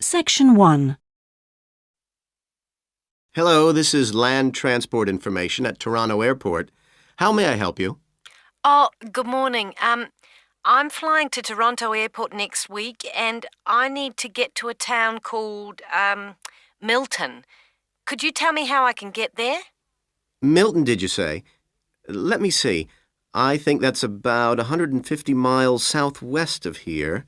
Section 1. Hello, this is land transport information at Toronto Airport. How may I help you? Oh, good morning. I'm flying to Toronto Airport next week and I need to get to a town called, Milton. Could you tell me how I can get there? Milton, did you say? Let me see. I think that's about 150 miles southwest of here.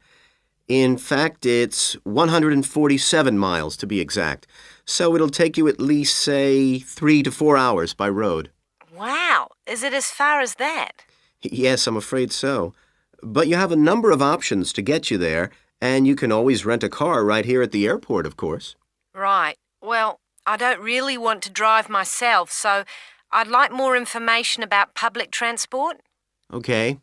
In fact, it's 147 miles to be exact. So it'll take you at least, say, 3 to 4 hours by road. Wow, is it as far as that? Yes, I'm afraid so. But you have a number of options to get you there, and you can always rent a car right here at the airport, of course. Right. Well, I don't really want to drive myself, so I'd like more information about public transport. Okay.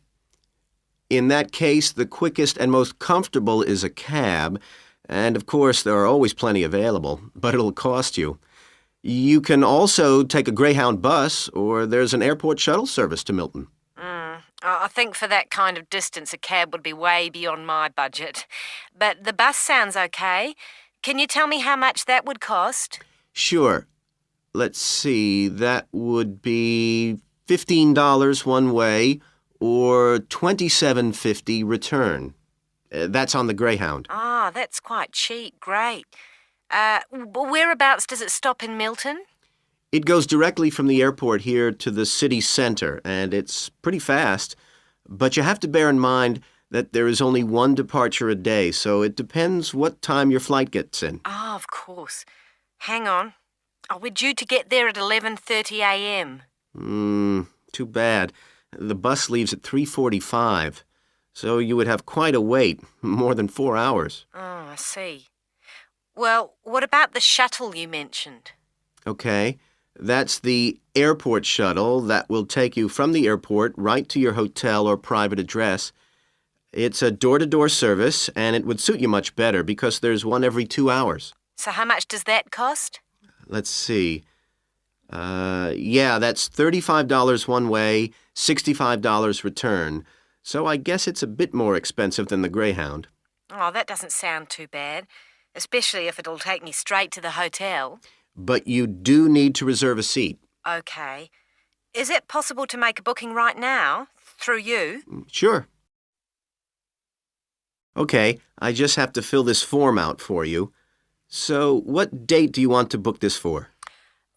In that case, the quickest and most comfortable is a cab, and of course there are always plenty available, but it'll cost you. You can also take a Greyhound bus, or there's an airport shuttle service to Milton. I think for that kind of distance, a cab would be way beyond my budget. But the bus sounds okay. Can you tell me how much that would cost? Sure. Let's see, that would be $15 one way, or $27.50 return. That's on the Greyhound. Ah, that's quite cheap. Great. Whereabouts does it stop in Milton? It goes directly from the airport here to the city center, and it's pretty fast. But you have to bear in mind that there is only one departure a day, so it depends what time your flight gets in. Ah, of course. Hang on. Oh, we're due to get there at 11:30 a.m. Too bad. The bus leaves at 3:45, so you would have quite a wait, more than 4 hours. Oh, I see. Well, what about the shuttle you mentioned? Okay, that's the airport shuttle that will take you from the airport right to your hotel or private address. It's a door-to-door service, and it would suit you much better because there's one every 2 hours. So how much does that cost? Let's see. That's $35 one way, $65 return. So I guess it's a bit more expensive than the Greyhound. Oh, that doesn't sound too bad, especially if it'll take me straight to the hotel. But you do need to reserve a seat. Okay. Is it possible to make a booking right now, through you? Sure. Okay, I just have to fill this form out for you. So what date do you want to book this for?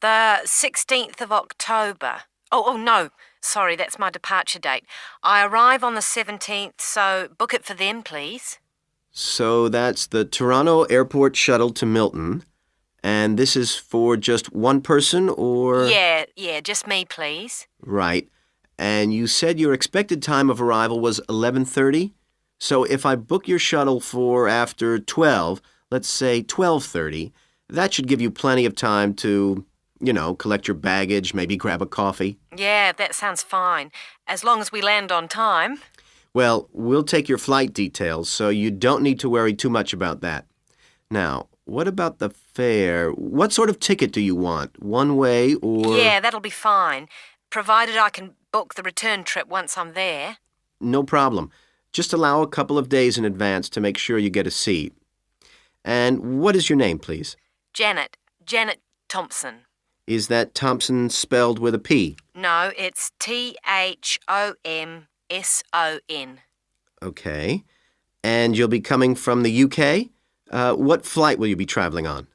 The 16th of October. Oh, no. Sorry, that's my departure date. I arrive on the 17th, so book it for them, please. So that's the Toronto Airport shuttle to Milton. And this is for just one person, or? Yeah, just me, please. Right. And you said your expected time of arrival was 11:30? So if I book your shuttle for after 12, let's say 12:30, that should give you plenty of time to, collect your baggage, maybe grab a coffee. Yeah, that sounds fine, as long as we land on time. Well, we'll take your flight details, so you don't need to worry too much about that. Now, what about the fare? What sort of ticket do you want? One way or? Yeah, that'll be fine, provided I can book the return trip once I'm there. No problem. Just allow a couple of days in advance to make sure you get a seat. And what is your name, please? Janet Thompson. Is that Thompson spelled with a P? No, it's Thomson. Okay. And you'll be coming from the UK? What flight will you be traveling on?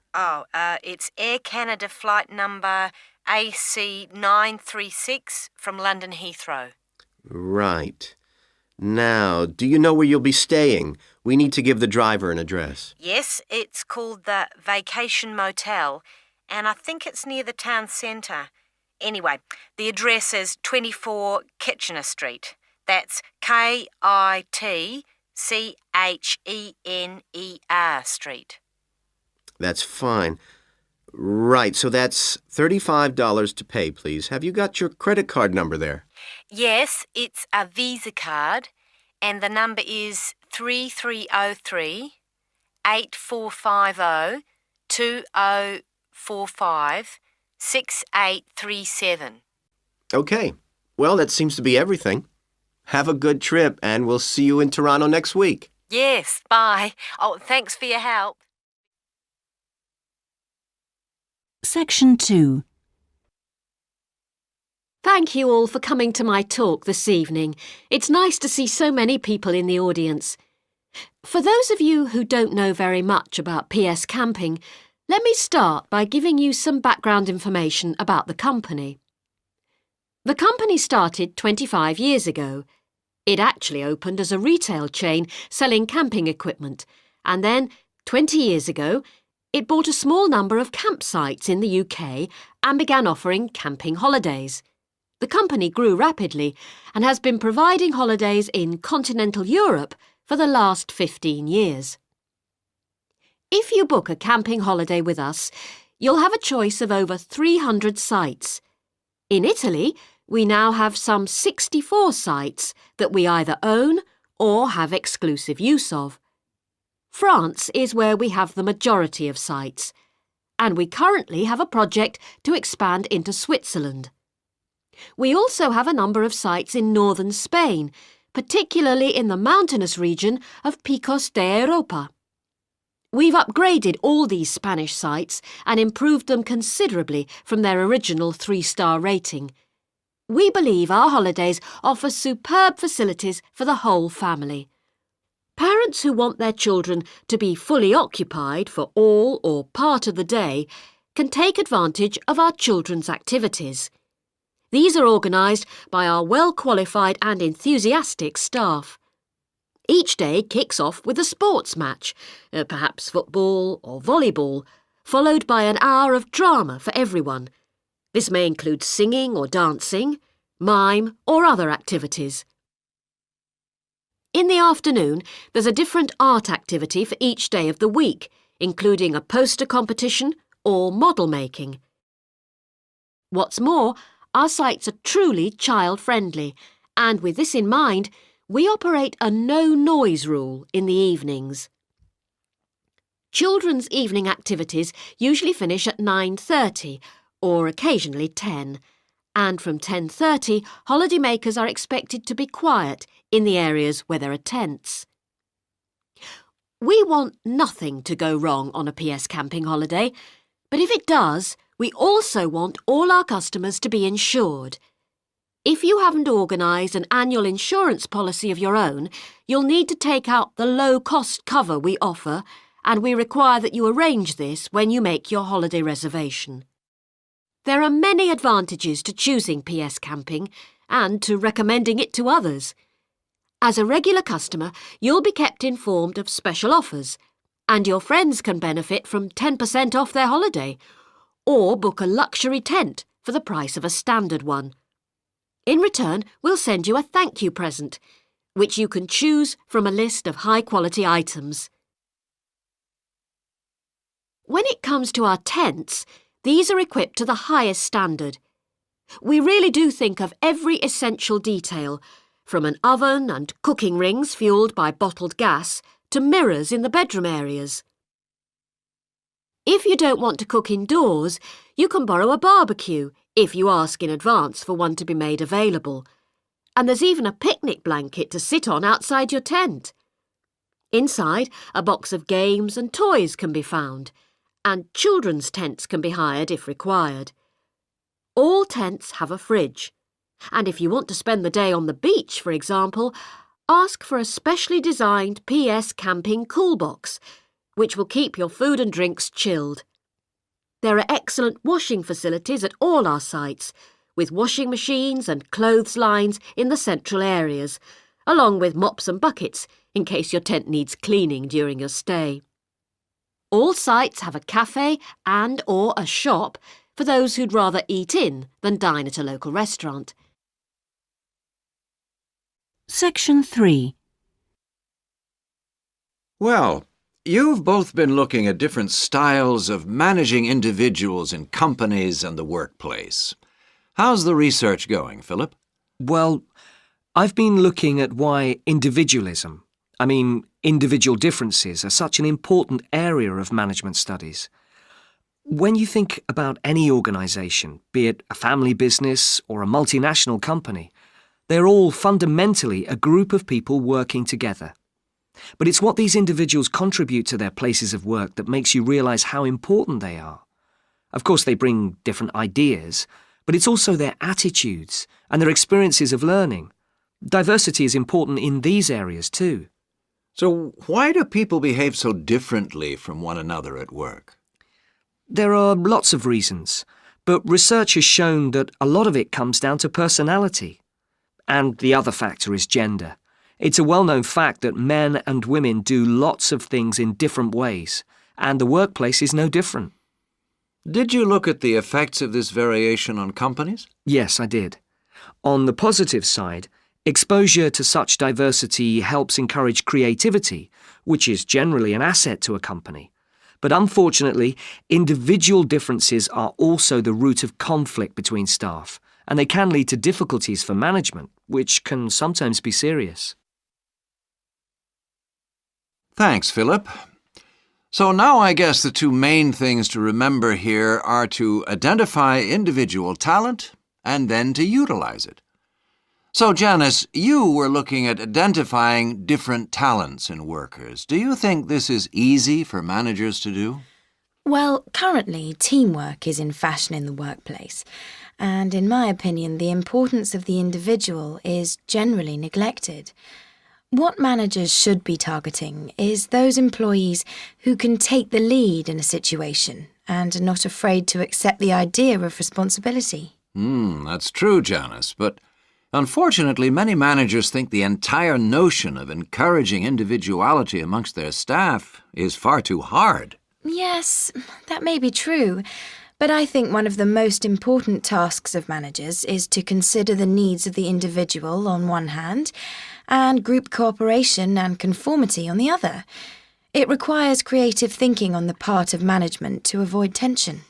It's Air Canada flight number AC936 from London Heathrow. Right. Now, do you know where you'll be staying? We need to give the driver an address. Yes, it's called the Vacation Motel, and I think it's near the town centre. Anyway, the address is 24 Kitchener Street. That's Kitchener Street. That's fine. Right, so that's $35 to pay, please. Have you got your credit card number there? Yes, it's a Visa card, and the number is 3303-8450-2045-6837. Okay. Well, that seems to be everything. Have a good trip, and we'll see you in Toronto next week. Yes, bye. Oh, thanks for your help. Section 2. Thank you all for coming to my talk this evening. It's nice to see so many people in the audience. For those of you who don't know very much about PS Camping, let me start by giving you some background information about the company. The company started 25 years ago. It actually opened as a retail chain selling camping equipment, and then, 20 years ago, it bought a small number of campsites in the UK and began offering camping holidays. The company grew rapidly and has been providing holidays in continental Europe for the last 15 years. If you book a camping holiday with us, you'll have a choice of over 300 sites. In Italy, we now have some 64 sites that we either own or have exclusive use of. France is where we have the majority of sites, and we currently have a project to expand into Switzerland. We also have a number of sites in northern Spain, particularly in the mountainous region of Picos de Europa. We've upgraded all these Spanish sites and improved them considerably from their original 3-star rating. We believe our holidays offer superb facilities for the whole family. Parents who want their children to be fully occupied for all or part of the day can take advantage of our children's activities. These are organised by our well-qualified and enthusiastic staff. Each day kicks off with a sports match, perhaps football or volleyball, followed by an hour of drama for everyone. This may include singing or dancing, mime or other activities. In the afternoon, there's a different art activity for each day of the week, including a poster competition or model making. What's more, our sites are truly child-friendly, and with this in mind, we operate a no-noise rule in the evenings. Children's evening activities usually finish at 9:30 or occasionally 10, and from 10:30, holidaymakers are expected to be quiet in the areas where there are tents. We want nothing to go wrong on a PS Camping holiday, but if it does, we also want all our customers to be insured. If you haven't organised an annual insurance policy of your own, you'll need to take out the low-cost cover we offer, and we require that you arrange this when you make your holiday reservation. There are many advantages to choosing PS Camping and to recommending it to others. As a regular customer, you'll be kept informed of special offers, and your friends can benefit from 10% off their holiday, or book a luxury tent for the price of a standard one. In return, we'll send you a thank you present, which you can choose from a list of high-quality items. When it comes to our tents, these are equipped to the highest standard. We really do think of every essential detail, from an oven and cooking rings fuelled by bottled gas to mirrors in the bedroom areas. If you don't want to cook indoors, you can borrow a barbecue if you ask in advance for one to be made available. And there's even a picnic blanket to sit on outside your tent. Inside, a box of games and toys can be found, and children's tents can be hired if required. All tents have a fridge, and if you want to spend the day on the beach, for example, ask for a specially designed PS Camping cool box, which will keep your food and drinks chilled. There are excellent washing facilities at all our sites, with washing machines and clothes lines in the central areas, along with mops and buckets in case your tent needs cleaning during your stay. All sites have a cafe and or a shop for those who'd rather eat in than dine at a local restaurant. Section 3. Well, you've both been looking at different styles of managing individuals in companies and the workplace. How's the research going, Philip? Well, I've been looking at why individualism, individual differences, are such an important area of management studies. When you think about any organisation, be it a family business or a multinational company, they're all fundamentally a group of people working together. But it's what these individuals contribute to their places of work that makes you realise how important they are. Of course, they bring different ideas, but it's also their attitudes and their experiences of learning. Diversity is important in these areas too. So why do people behave so differently from one another at work? There are lots of reasons, but research has shown that a lot of it comes down to personality. And the other factor is gender. It's a well-known fact that men and women do lots of things in different ways, and the workplace is no different. Did you look at the effects of this variation on companies? Yes, I did. On the positive side, exposure to such diversity helps encourage creativity, which is generally an asset to a company. But unfortunately, individual differences are also the root of conflict between staff, and they can lead to difficulties for management, which can sometimes be serious. Thanks, Philip. So now I guess the two main things to remember here are to identify individual talent and then to utilize it. So, Janice, you were looking at identifying different talents in workers. Do you think this is easy for managers to do? Well, currently, teamwork is in fashion in the workplace. And in my opinion, the importance of the individual is generally neglected. What managers should be targeting is those employees who can take the lead in a situation and are not afraid to accept the idea of responsibility. That's true, Janice, but unfortunately many managers think the entire notion of encouraging individuality amongst their staff is far too hard. Yes, that may be true, but I think one of the most important tasks of managers is to consider the needs of the individual on one hand, and group cooperation and conformity on the other. It requires creative thinking on the part of management to avoid tension.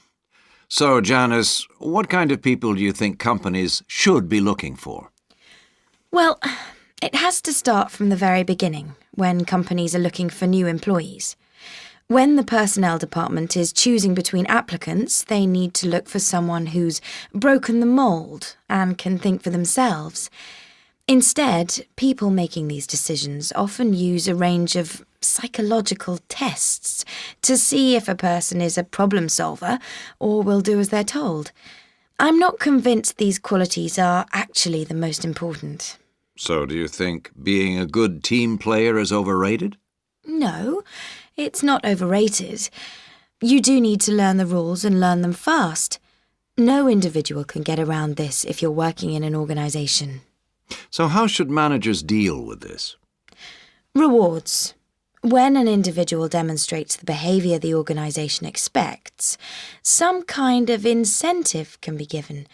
So, Janice, what kind of people do you think companies should be looking for? Well, it has to start from the very beginning, when companies are looking for new employees. When the personnel department is choosing between applicants, they need to look for someone who's broken the mould and can think for themselves. Instead, people making these decisions often use a range of psychological tests to see if a person is a problem solver or will do as they're told. I'm not convinced these qualities are actually the most important. So do you think being a good team player is overrated? No, it's not overrated. You do need to learn the rules and learn them fast. No individual can get around this if you're working in an organisation. So how should managers deal with this? Rewards. When an individual demonstrates the behaviour the organisation expects, some kind of incentive can be given.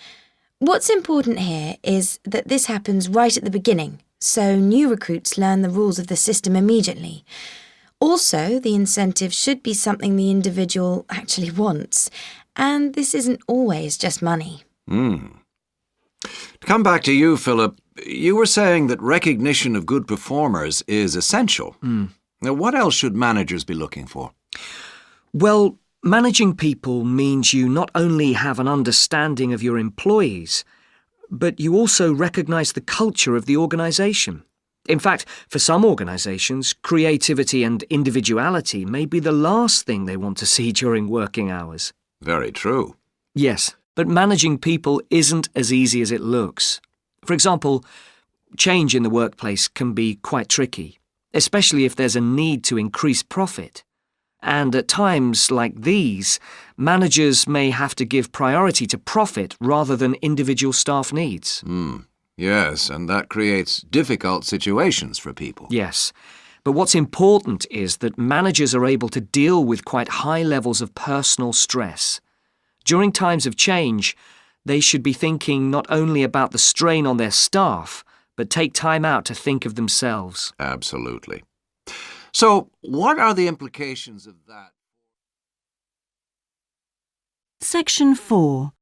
What's important here is that this happens right at the beginning, so new recruits learn the rules of the system immediately. Also, the incentive should be something the individual actually wants, and this isn't always just money. To come back to you, Philip, you were saying that recognition of good performers is essential. Now, what else should managers be looking for? Well, managing people means you not only have an understanding of your employees, but you also recognise the culture of the organisation. In fact, for some organisations, creativity and individuality may be the last thing they want to see during working hours. Very true. Yes, but managing people isn't as easy as it looks. For example, change in the workplace can be quite tricky, especially if there's a need to increase profit. And at times like these, managers may have to give priority to profit rather than individual staff needs. Yes, and that creates difficult situations for people. Yes, but what's important is that managers are able to deal with quite high levels of personal stress. During times of change, they should be thinking not only about the strain on their staff, but take time out to think of themselves. Absolutely. So, what are the implications of that? Section 4.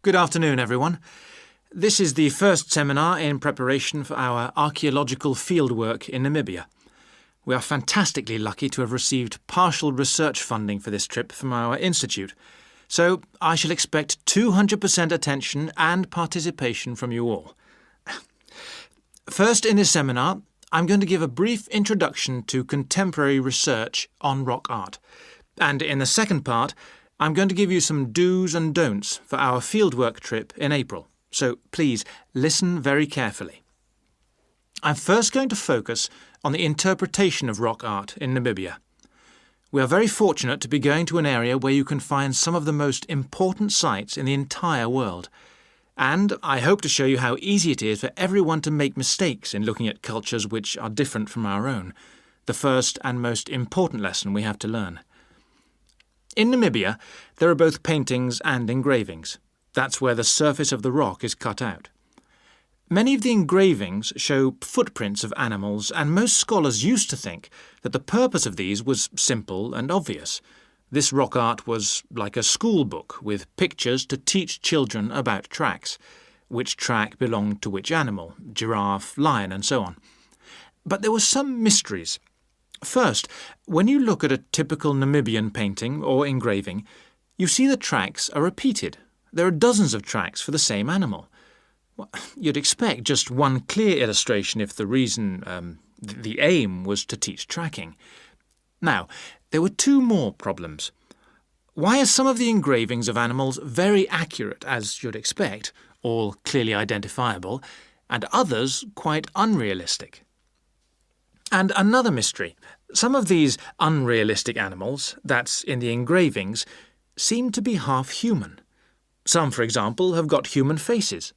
Good afternoon, everyone. This is the first seminar in preparation for our archaeological fieldwork in Namibia. We are fantastically lucky to have received partial research funding for this trip from our institute, so I shall expect 200% attention and participation from you all. First, in this seminar, I'm going to give a brief introduction to contemporary research on rock art. And in the second part, I'm going to give you some do's and don'ts for our fieldwork trip in April. So please listen very carefully. I'm first going to focus on the interpretation of rock art in Namibia. We are very fortunate to be going to an area where you can find some of the most important sites in the entire world. And I hope to show you how easy it is for everyone to make mistakes in looking at cultures which are different from our own, the first and most important lesson we have to learn. In Namibia, there are both paintings and engravings. That's where the surface of the rock is cut out. Many of the engravings show footprints of animals, and most scholars used to think that the purpose of these was simple and obvious. This rock art was like a school book with pictures to teach children about tracks, which track belonged to which animal, giraffe, lion, and so on. But there were some mysteries. First, when you look at a typical Namibian painting or engraving, you see the tracks are repeated. There are dozens of tracks for the same animal. You'd expect just one clear illustration if the reason, the aim, was to teach tracking. Now, there were two more problems. Why are some of the engravings of animals very accurate, as you'd expect, all clearly identifiable, and others quite unrealistic? And another mystery. Some of these unrealistic animals, that's in the engravings, seem to be half human. Some, for example, have got human faces.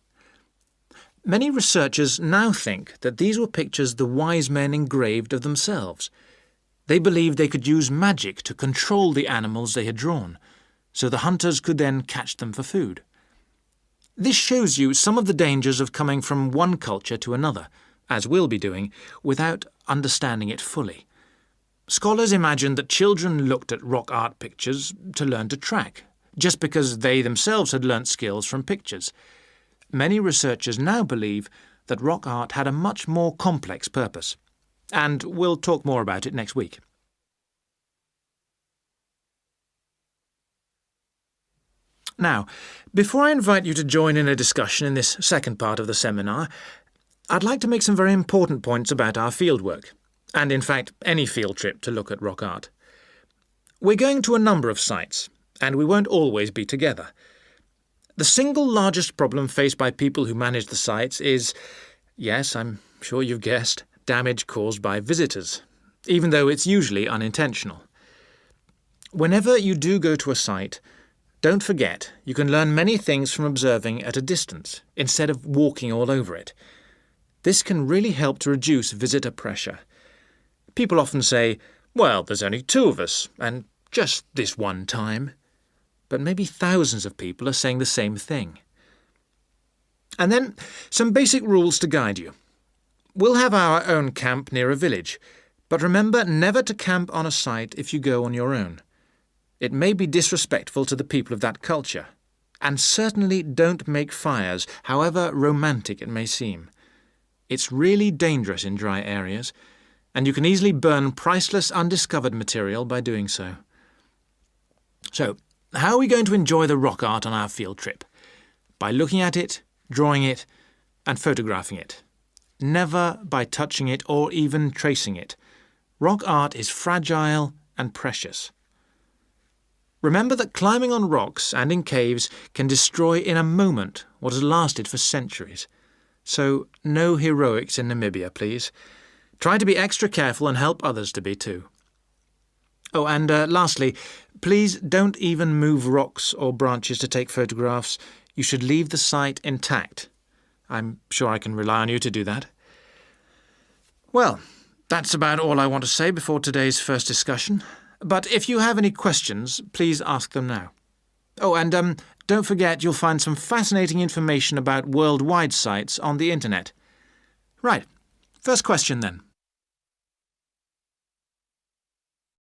Many researchers now think that these were pictures the wise men engraved of themselves. They believed they could use magic to control the animals they had drawn, so the hunters could then catch them for food. This shows you some of the dangers of coming from one culture to another, as we'll be doing, without understanding it fully. Scholars imagined that children looked at rock art pictures to learn to track, just because they themselves had learnt skills from pictures. Many researchers now believe that rock art had a much more complex purpose, and we'll talk more about it next week. Now, before I invite you to join in a discussion in this second part of the seminar, I'd like to make some very important points about our fieldwork, and in fact any field trip to look at rock art. We're going to a number of sites, and we won't always be together. The single largest problem faced by people who manage the sites is, yes, I'm sure you've guessed, damage caused by visitors, even though it's usually unintentional. Whenever you do go to a site, don't forget you can learn many things from observing at a distance, instead of walking all over it. This can really help to reduce visitor pressure. People often say, well, there's only 2 of us, and just this one time. But maybe thousands of people are saying the same thing. And then some basic rules to guide you. We'll have our own camp near a village, but remember never to camp on a site if you go on your own. It may be disrespectful to the people of that culture, and certainly don't make fires, however romantic it may seem. It's really dangerous in dry areas, and you can easily burn priceless undiscovered material by doing so. So, how are we going to enjoy the rock art on our field trip? By looking at it, drawing it, and photographing it. Never by touching it or even tracing it. Rock art is fragile and precious. Remember that climbing on rocks and in caves can destroy in a moment what has lasted for centuries. So, no heroics in Namibia, please. Try to be extra careful and help others to be too. Oh, and lastly, please don't even move rocks or branches to take photographs. You should leave the site intact. I'm sure I can rely on you to do that. Well, that's about all I want to say before today's first discussion. But if you have any questions, please ask them now. Oh, and don't forget you'll find some fascinating information about worldwide sites on the internet. Right, first question then.